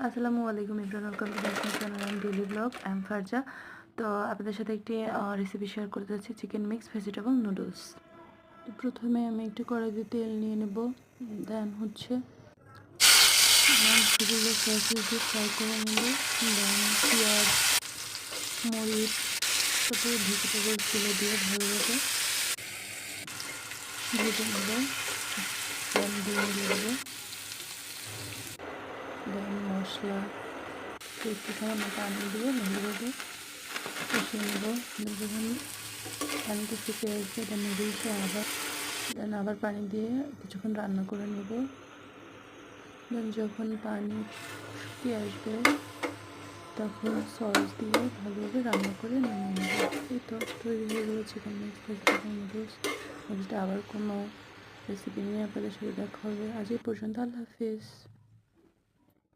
আসসালামু আলাইকুম everyone, welcome to my channel and daily blog. I am Farza. তো আপনাদের সাথে একটি রেসিপি শেয়ার করতে যাচ্ছি, চিকেন মিক্স ভেজিটেবল নুডলস। তো প্রথমে আমি একটু কড়াইতে তেল নিয়ে নেব, দেন হচ্ছে মাংসগুলো সস দিয়ে ফ্রাই করে নেব, দেন পেঁয়াজ, মরিচ, তারপরে ভেজিটেবলসগুলো দিয়ে ভালোভাবে ভেজে নেব, দেন দিয়ে দেবো, দেন মশলা একটু সামান্য পানি দিয়ে ভালোভাবে কষিয়ে নেব। যখন পানিটা ফুটে আসবে দেন নুডলসে আবার পানি দিয়ে কিছুক্ষণ রান্না করে নেব। দেন যখন পানি শুকিয়ে আসবে তখন সস দিয়ে ভালোভাবে রান্না করে নামিয়ে নেব। এই তো তৈরি হয়ে গেলো chicken mix vegetable noodles. Next আবার কোনো রেসিপি নিয়ে আপনাদের সাথে দেখা হবে। আজ এই পর্যন্ত, আল্লাহ হাফিজ।